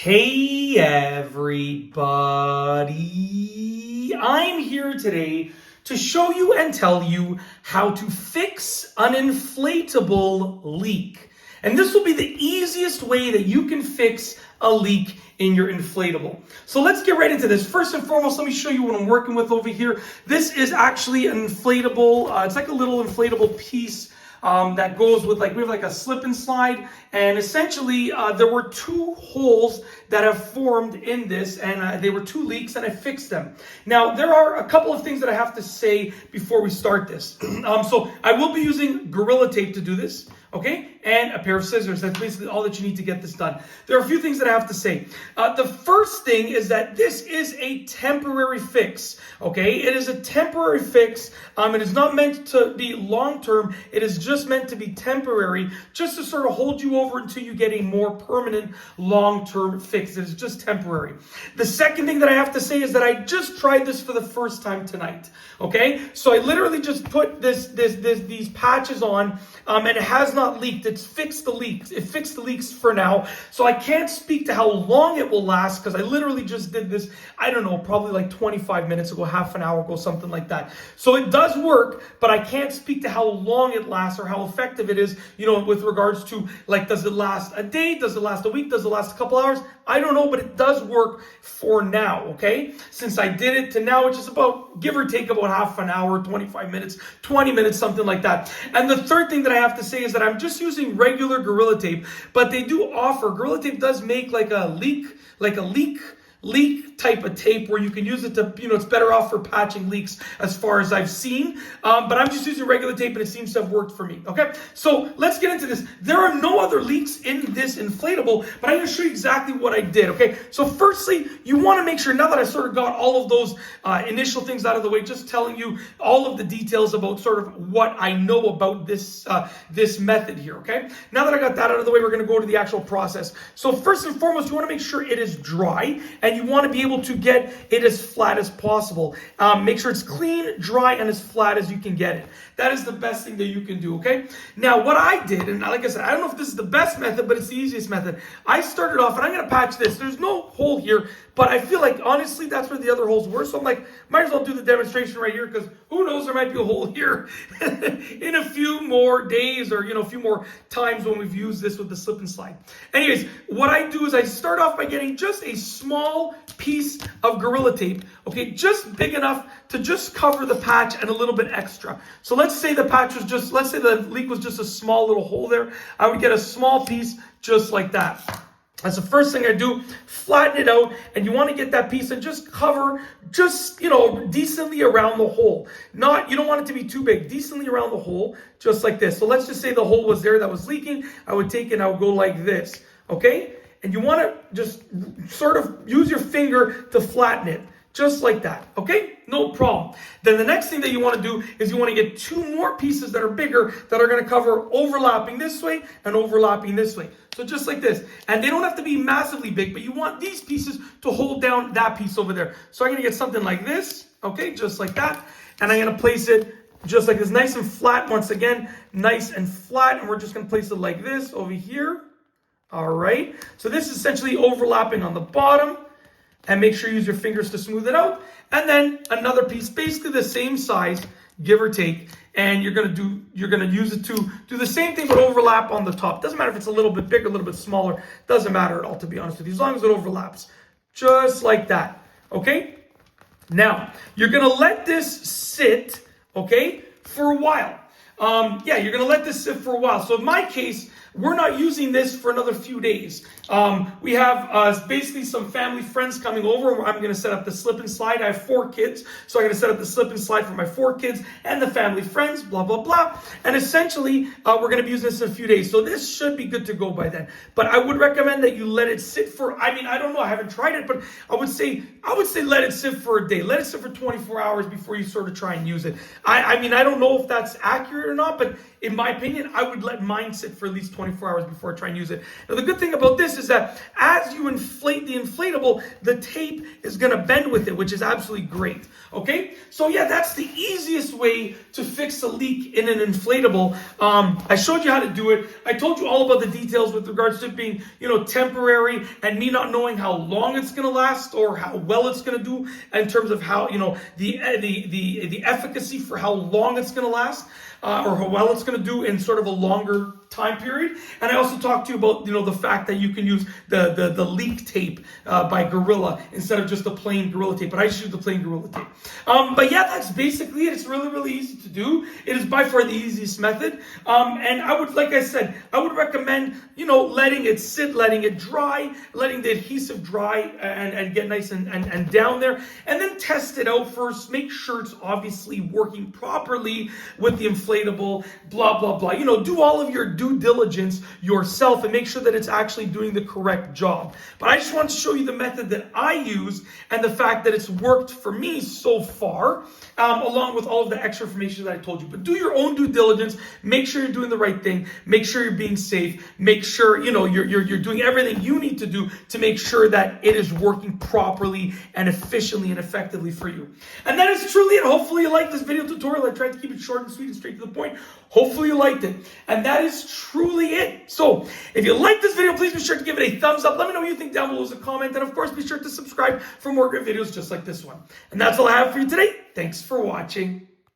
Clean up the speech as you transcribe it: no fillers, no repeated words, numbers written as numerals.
Hey everybody, I'm here today to show you and tell you how to fix an inflatable leak. And this will be the easiest way that you can fix a leak in your inflatable. So let's get right into this. First and foremost, let me show you what I'm working with over here. This is actually an inflatable, it's like a little inflatable piece that goes with we have a slip and slide, and essentially there were two holes that have formed in this, and they were two leaks, and I fixed them. Now there are a couple of things that I have to say before we start this. So I will be using Gorilla Tape to do this, okay, and a pair of scissors. That's basically all that you need to get this done. There are a few things that I have to say. The first thing is that this is a temporary fix, okay? It is a temporary fix. It is not meant to be long-term. It is just meant to be temporary, just to sort of hold you over until you get a more permanent long-term fix. It is just temporary. The second thing that I have to say is that I just tried this for the first time tonight, okay? So I literally just put these patches on, and it has not leaked. It's fixed the leaks. It fixed the leaks for now. So I can't speak to how long it will last because I literally just did this, I don't know, probably like 25 minutes ago, half an hour ago, something like that. So it does work, but I can't speak to how long it lasts or how effective it is, with regards to does it last a day? Does it last a week? Does it last a couple hours? I don't know, but it does work for now, okay? Since I did it to now, which is about, give or take, about half an hour, 25 minutes, 20 minutes, something like that. And the third thing that I have to say is that I'm just using regular Gorilla Tape, but they do offer, Gorilla Tape does make like a leak type of tape where you can use it to, it's better off for patching leaks as far as I've seen. But I'm just using regular tape and it seems to have worked for me. Okay, so let's get into this. There are no other leaks in this inflatable, but I'm going to show you exactly what I did. Okay, so firstly, you want to make sure, now that I sort of got all of those initial things out of the way, just telling you all of the details about sort of what I know about this this method here. Okay, now that I got that out of the way, we're going to go to the actual process. So first and foremost, you want to make sure it is dry, and you want to be able to get it as flat as possible. Make sure it's clean, dry, and as flat as you can get it. That is the best thing that you can do, okay? Now, what I did, and like I said, I don't know if this is the best method, but it's the easiest method. I started off, and I'm going to patch this. There's no hole here, but I feel like, honestly, that's where the other holes were. So I'm like, might as well do the demonstration right here, because who knows, there might be a hole here in a few more days or, a few more times when we've used this with the slip and slide. Anyways, what I do is I start off by getting just a small piece of Gorilla Tape, okay, just big enough to just cover the patch and a little bit extra. So let's say the patch was just, let's say the leak was just a small little hole there. I would get a small piece just like that. That's the first thing I do, flatten it out, and you want to get that piece and just cover just, decently around the hole. You don't want it to be too big, decently around the hole, just like this. So let's just say the hole was there that was leaking. I would take it and I would go like this, okay? And you want to just sort of use your finger to flatten it, just like that, okay? No problem. Then the next thing that you want to do is you want to get two more pieces that are bigger that are going to cover overlapping this way and overlapping this way. So just like this. And they don't have to be massively big, but you want these pieces to hold down that piece over there. So I'm going to get something like this, okay, just like that. And I'm going to place it just like this, nice and flat. Once again, nice and flat. And we're just going to place it like this over here. All right. So this is essentially overlapping on the bottom. And make sure you use your fingers to smooth it out. And then another piece, basically the same size, give or take. And you're gonna use it to do the same thing, but overlap on the top. Doesn't matter if it's a little bit bigger, a little bit smaller. Doesn't matter at all, to be honest with you, as long as it overlaps. Just like that, okay? Now, you're gonna let this sit, okay, for a while. You're gonna let this sit for a while. So in my case, we're not using this for another few days. We have basically some family friends coming over. I'm going to set up the slip and slide. I have 4 kids, so I'm going to set up the slip and slide for my 4 kids and the family friends, blah, blah, blah. And essentially, we're going to be using this in a few days. So this should be good to go by then. But I would recommend that you let it sit for, I don't know, I haven't tried it, but I would say let it sit for a day. Let it sit for 24 hours before you sort of try and use it. I don't know if that's accurate or not, but in my opinion, I would let mine sit for at least 24 hours before I try and use it. Now, the good thing about this is that as you inflate the inflatable, the tape is going to bend with it, which is absolutely great. Okay, so yeah, that's the easiest way to fix a leak in an inflatable. I showed you how to do it. I told you all about the details with regards to it being, temporary, and me not knowing how long it's going to last or how well it's going to do in terms of how, the efficacy for how long it's going to last. Or how well it's going to do in sort of a longer time period. And I also talked to you about, the fact that you can use the leak tape by Gorilla instead of just the plain Gorilla tape. But I just use the plain Gorilla tape. But yeah, that's basically it. It's really, really easy to do. It is by far the easiest method. And I would, like I said, I would recommend, letting it sit, letting it dry, letting the adhesive dry and get nice and down there. And then test it out first. Make sure it's obviously working properly with the inflatable, blah, blah, blah. Do all of your due diligence yourself and make sure that it's actually doing the correct job. But I just want to show you the method that I use and the fact that it's worked for me so far, along with all of the extra information that I told you. But do your own due diligence. Make sure you're doing the right thing. Make sure you're being safe. Make sure, you're doing everything you need to do to make sure that it is working properly and efficiently and effectively for you. And that is truly it. Hopefully you liked this video tutorial. I tried to keep it short and sweet and straight to the point. Hopefully you liked it. And that is truly it. So if you like this video, please be sure to give it a thumbs up. Let me know what you think down below as a comment. And of course, be sure to subscribe for more great videos just like this one. And that's all I have for you today. Thanks for watching.